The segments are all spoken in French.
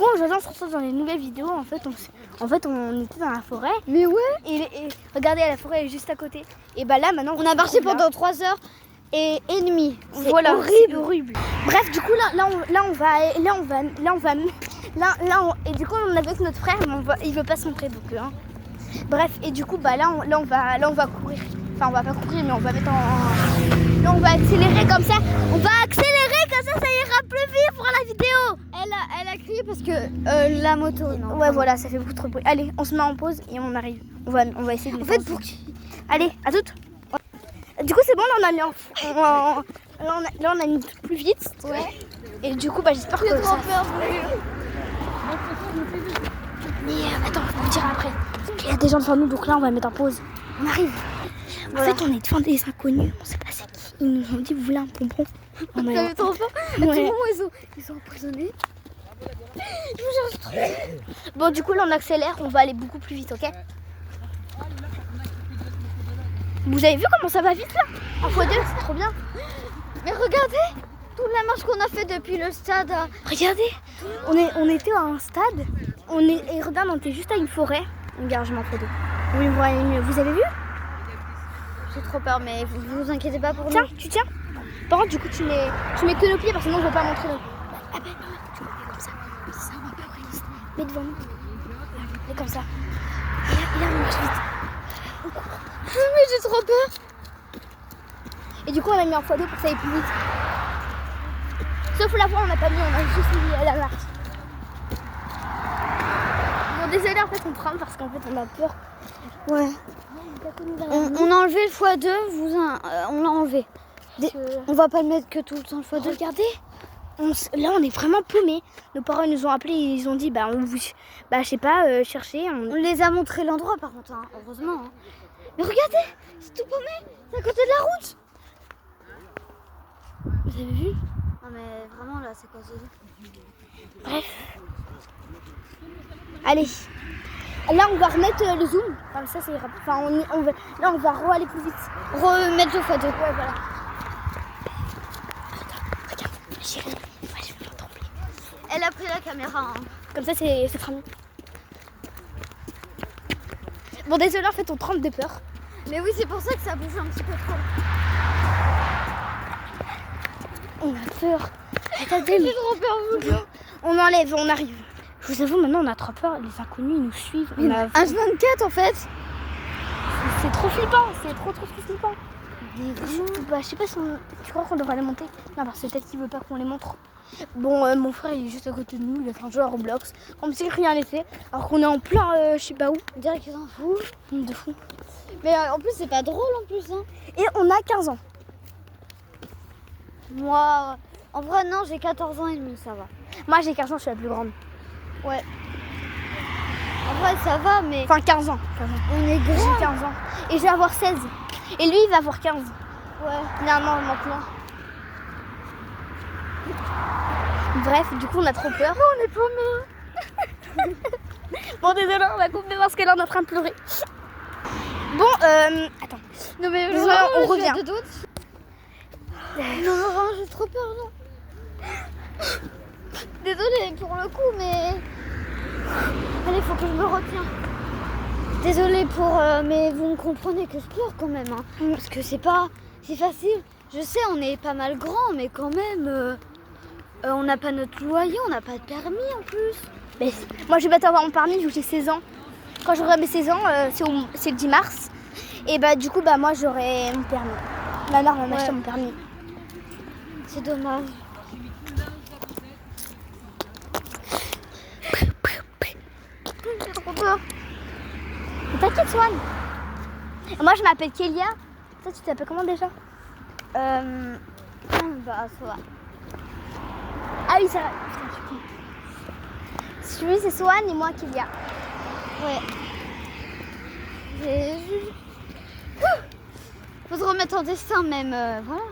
coup, aujourd'hui, on se retrouve dans les nouvelles vidéos. En fait, on était dans la forêt. Mais ouais. Et regardez, la forêt est juste à côté. Et bah là, maintenant, on a marché pendant 3 heures et demie. Voilà, c'est horrible. Bref, du coup, et du coup, on est avec notre frère, mais il veut pas se montrer, donc. Bref, et du coup, bah là, on va courir. Enfin, on va pas courir, mais on va mettre Là, on va accélérer comme ça. On va accélérer comme ça ira plus vite pour la vidéo. Elle a crié parce que la moto. Non, ouais, voilà, ça fait beaucoup trop de bruit. Allez, on se met en pause et on arrive. On va essayer de. En fait, pour qui. Allez, à toutes. Du coup, c'est bon, là, on a mis là, on a mis plus vite. Ouais. Et du coup, bah, j'espère que. J'ai trop peur. Mais attends, on dira après. Il y a des gens devant nous, donc là, on va mettre en pause. On arrive. Voilà. En fait, on est devant des inconnus. On sait pas c'est qui. Ils nous ont dit, vous voulez un bonbon? On avait trop peur. À tout moment, ils sont emprisonnés. Bon, du coup, là, on accélère. On va aller beaucoup plus vite, ok? Vous avez vu comment ça va vite, là? En x2, c'est trop bien. Mais regardez toute la marche qu'on a fait depuis le stade. Regardez, on était à un stade. Et regarde, on était juste à une forêt. Regarde, je m'en photo. Oui, vous avez vu? J'ai trop peur, mais vous inquiétez pas pour nous. Tiens, tu tiens. Par contre, du coup, tu mets que nos pieds parce que sinon, je veux pas montrer nos pieds. Ah ben non, tu mets comme ça. Comme ça, on va pas réaliser. Mets devant nous. Et comme ça. Et là, on marche vite. On court. Mais j'ai trop peur. Et du coup, on a mis en x2 pour que ça aille plus vite. Sauf la voie, on n'a pas mis, on a juste mis à la marche. Bon, désolé, en fait, on tremble parce qu'en fait, on a peur. Ouais. On a enlevé le x2, on l'a enlevé. On va pas le mettre que tout le temps le x2. Regardez, là on est vraiment paumés. Nos parents nous ont appelés et ils ont dit je sais pas, chercher. On les a montré l'endroit par contre, hein, heureusement. Hein. Mais regardez, c'est tout paumé, c'est à côté de la route. Vous avez vu? Non mais vraiment là c'est quoi ça? Bref. Allez. Là, on va remettre le zoom. Comme ça, c'est rapide. Enfin, là, on va aller plus vite. Remettre le x2. Ouais, voilà. Regarde, chérie. Ouais, je vais l'entendre. Elle a pris la caméra. Hein. Comme ça, c'est très bien. Bon, désolé, en fait, on tremble de peur. Mais oui, c'est pour ça que ça bouge un petit peu trop. On a peur. J'ai trop peur, vous. On enlève, on arrive. Je vous avoue, maintenant on a trop peur, les inconnus ils nous suivent. H24 en fait. C'est trop flippant, c'est trop flippant. Je sais pas si tu crois qu'on devrait les monter. Non, parce que peut-être qu'il veut pas qu'on les montre. Bon, mon frère il est juste à côté de nous, il a fait un jeu à Roblox. Comme si rien n'était, alors qu'on est en plein, je sais pas où. On dirait qu'ils s'en foutent. De fou. Mais en plus c'est pas drôle en plus. Hein. Et on a 15 ans. Moi, en vrai non, j'ai 14 ans et demi, ça va. Moi j'ai 15 ans, je suis la plus grande. Ouais. En vrai, ça va, mais... Enfin, 15 ans. On est grand. J'ai 15 ans. Et je vais avoir 16. Et lui, il va avoir 15. Ouais. Non, maintenant. Bref, du coup, on a trop peur. Oh, on est paumés. Bon, désolé, on va couper parce qu'elle est en train de pleurer. Bon, attends. Non, mais désolé, on revient. Non, vraiment, j'ai trop peur, non. Désolée pour le coup, mais... Allez, faut que je me retiens. Désolée mais vous me comprenez que je pleure quand même. Hein. Parce que c'est pas si facile. Je sais, on est pas mal grand, mais quand même, on n'a pas notre loyer, on n'a pas de permis en plus. Mais moi, je vais pas avoir mon permis, vu que j'ai 16 ans. Quand j'aurai mes 16 ans, c'est le 10 mars. Et bah, du coup, moi, j'aurai mon permis. Ma mère va m'acheter mon permis. C'est dommage. J'ai trop peur. T'inquiète, Swan. Moi, je m'appelle Kélia. Toi, tu t'appelles comment déjà? Bah, ça va. Ah oui, ça va. Lui, c'est Swan et moi, Kélia. Ouais. Faut se remettre en dessin, même. Voilà.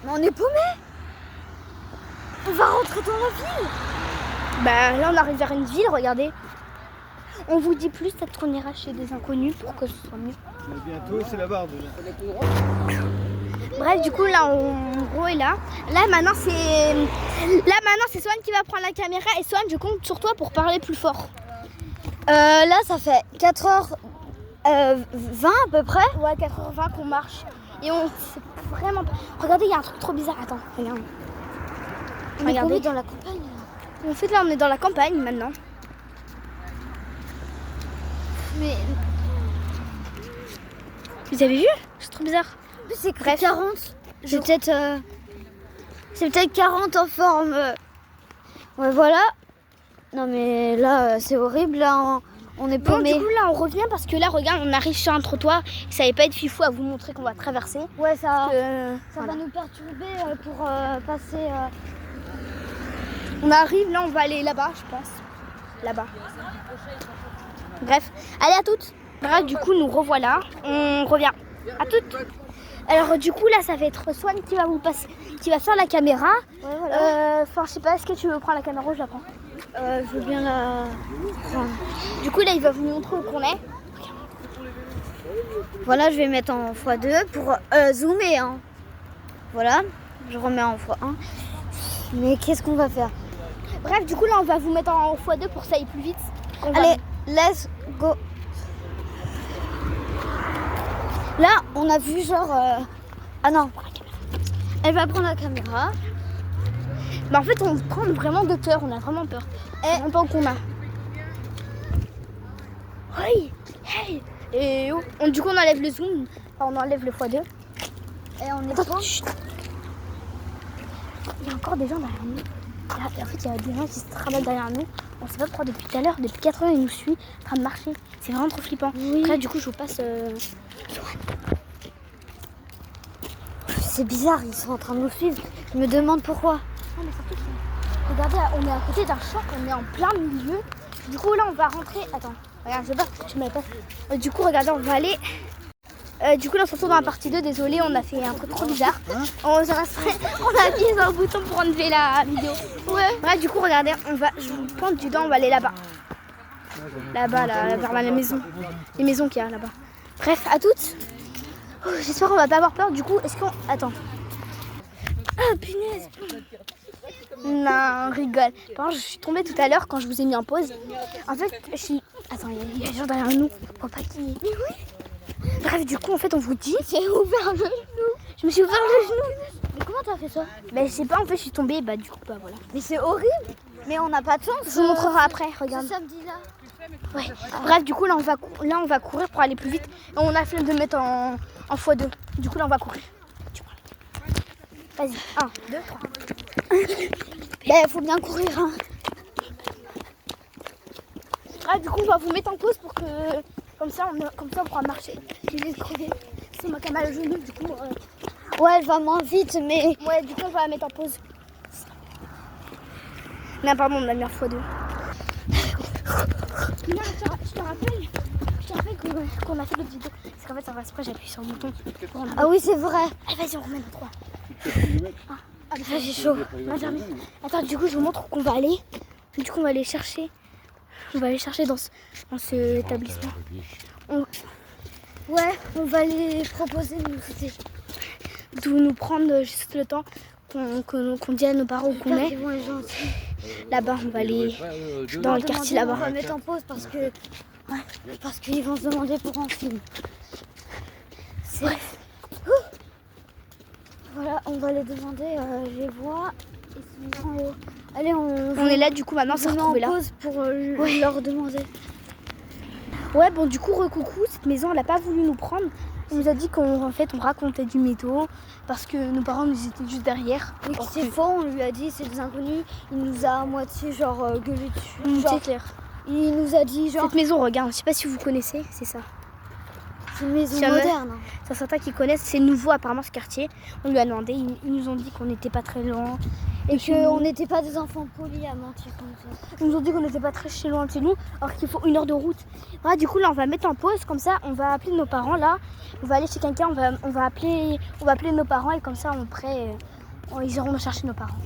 Mais on est paumés. On va rentrer dans la ville. Bah là on arrive vers une ville, regardez. On vous dit plus, peut-être qu'on ira chez des inconnus pour que ce soit mieux. Mais bientôt c'est la barre déjà. Bref, du coup, là, en gros, est là. Là, maintenant, c'est Swan qui va prendre la caméra. Et Swan, je compte sur toi pour parler plus fort. Là, ça fait 4h20 à peu près. Ouais, 4h20 qu'on marche. Et on sait vraiment pas. Regardez, il y a un truc trop bizarre. Attends, regarde. Regardez dans la campagne. En fait, là, on est dans la campagne maintenant. Mais Vous avez vu? C'est trop bizarre. c'est Bref. 40. C'est peut-être 40 en forme. Ouais, voilà. Non, mais là, c'est horrible. Là, on est Bon, paumé. du coup, là, on revient parce que là, regarde, on arrive sur un trottoir. Ça n'allait pas être fifou à vous montrer qu'on va traverser. Ouais, ça Voilà. va nous perturber pour passer. On arrive, là, on va aller là-bas, je pense. Là-bas. Bref, allez, à toutes. Bref, du coup, nous revoilà. On revient. À toutes. Alors, du coup, là, ça va être Swan qui va qui va faire la caméra. Ouais, voilà. Enfin, je sais pas, est-ce que tu veux prendre la caméra ou je la prends? Je veux bien la prendre. Du coup, là, il va vous montrer où qu'on est. Voilà, je vais mettre en x2 pour zoomer. Hein. Voilà, je remets en x1. Mais qu'est-ce qu'on va faire? Bref, du coup, là, on va vous mettre en x2 pour que ça aille plus vite. Allez, let's go. Là, on a vu genre... Ah non, elle va prendre la caméra. Bah, en fait, on prend vraiment de peur. On a vraiment peur. Et on pense qu'on a. Oui. Hey. Et oh. Du coup, on enlève le zoom. Enfin, on enlève le x2. Et on est Attends, chut. Il y a encore des gens derrière nous. Là, en fait, il y a des gens qui se travaillent derrière nous. On sait pas pourquoi depuis tout à l'heure, depuis 4 heures, ils nous suivent en train de marcher. C'est vraiment trop flippant. Oui. Après, du coup, je vous passe. C'est bizarre, ils sont en train de nous suivre. Je me demande pourquoi. Non, mais surtout, regardez, on est à côté d'un champ, on est en plein milieu. Du coup, là, on va rentrer. Attends, regarde, je sais pas, tu m'avais pas. Du coup, regardez, on va aller. Du coup, là, on se retrouve dans la partie 2. Désolé, on a fait un truc trop bizarre. On a appuyé sur le bouton pour enlever la vidéo. Ouais. Bref, du coup, regardez, je vous pointe du doigt, on va aller là-bas. Là-bas, là, vers la maison. Les maisons qu'il y a là-bas. Bref, à toutes. Oh, j'espère qu'on va pas avoir peur. Du coup, est-ce qu'on. Attends. Ah, punaise. Non, on rigole. Par contre, je suis tombée tout à l'heure quand je vous ai mis en pause. En fait, je suis. Attends, il y a des gens derrière nous. Faut pas qu'ils. Mais oui. Bref, du coup, en fait, on vous dit. J'ai ouvert le genou. Je me suis ouvert le genou. Mais comment t'as fait ça? Bah, je sais pas, en fait, je suis tombée. Bah, du coup, bah voilà. Mais c'est horrible. Mais on n'a pas de chance. Je vous montrerai après, regarde. Ce samedi-là. Ouais. Bref, du coup, là, on va courir pour aller plus vite. Et on a flemme de mettre en x2. Du coup, là, on va courir. Vas-y, 1, 2, 3. Ben, faut bien courir. Hein. Ah, du coup, on va vous mettre en pause pour que. Comme ça, on pourra marcher. Je vais crever. C'est ma caméra au genou, du coup. Ouais, elle va moins vite, mais. Ouais, du coup, on va la mettre en pause. Non, pardon, on a mis en x2. Non, je te rappelle qu'on a fait l'autre vidéo. Parce qu'en fait, ça va exprès, j'appuie sur le bouton. Ah oui, c'est vrai. Allez, vas-y, on remet le 3. Ah, ça, j'ai chaud. Attends, du coup, je vous montre où qu'on va aller. Du coup, on va aller chercher. On va aller chercher dans ce établissement. Ouais, on va les proposer De nous prendre juste le temps qu'on dit à nos parents où qu'on est. Ils vont être gentils. Là-bas, on va aller dans le quartier là-bas. On va mettre en pause parce qu'ils vont se demander pourquoi on filme. Bref. Voilà, on va les demander, je les vois. Ils sont en haut. Allez, On est là, du coup, maintenant, on s'est met en retrouvés là. pause pour leur demander. Ouais, bon, du coup, recoucou, cette maison, elle n'a pas voulu nous prendre. On nous a dit qu'en fait, on racontait du métaux parce que nos parents nous étaient juste derrière. Oui, c'est faux, on lui a dit c'est des inconnus. Il nous a à moitié genre gueulé dessus. C'est clair. Il nous a dit genre. Cette maison, regarde, je sais pas si vous connaissez, c'est ça. C'est une maison Si jamais- moderne. Ça, certains qui connaissent, c'est nouveau apparemment ce quartier. On lui a demandé, ils nous ont dit qu'on n'était pas très loin. Et qu'on n'était pas des enfants polis à mentir comme ça. Ils nous ont dit qu'on n'était pas très loin de chez nous, alors qu'il faut 1 heure de route. Voilà, du coup, là, on va mettre en pause, comme ça, on va appeler nos parents, là. On va aller chez quelqu'un, on va appeler nos parents, et comme ça, ils iront chercher nos parents.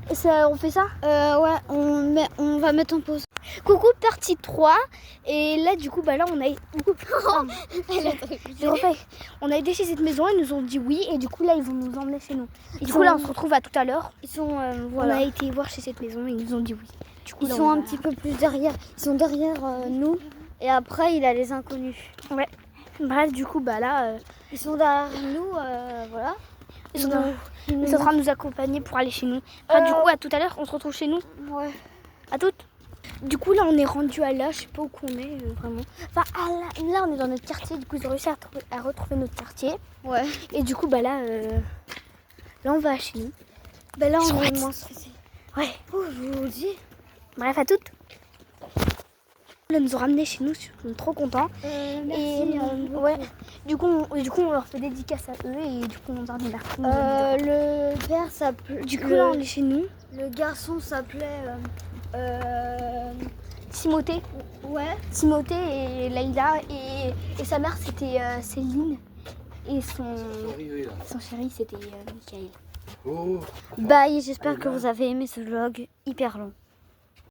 Et ça, on fait ça? Ouais, on va mettre en pause. coucou partie 3. Et là du coup bah là on a je refais. On a été chez cette maison, ils nous ont dit oui et du coup là ils vont nous emmener chez nous. Et du coup là on se retrouve à tout à l'heure. Ils sont On a été voir chez cette maison et ils nous ont dit oui. Du coup, ils là, sont un petit peu plus derrière. Ils sont derrière nous et après il a les inconnus. Ouais. Bref du coup bah là Ils sont derrière nous, voilà. ils sont en train de nous accompagner pour aller chez nous. Enfin, du coup à tout à l'heure on se retrouve chez nous. Ouais. À toutes. Du coup là on est rendu à là, je sais pas où qu'on est vraiment. Enfin là on est dans notre quartier, du coup ils ont réussi à retrouver notre quartier. Ouais. Et du coup bah là on va chez nous. Ben là Ils sont on est prêts. moins stressés. Ouais. Oh, je vous le dis. Bref à toutes. Là ils nous ont ramenés chez nous, on est trop contents. Merci. Ouais. Du coup on leur fait dédicace à eux et du coup on leur dit merci. Le père s'appelait. Du coup là on est chez nous. Le garçon s'appelait. Timothée. Ouais. Timothée et Laïla et sa mère c'était Céline et son chéri c'était Michael. Bye, j'espère que vous avez aimé ce vlog hyper long.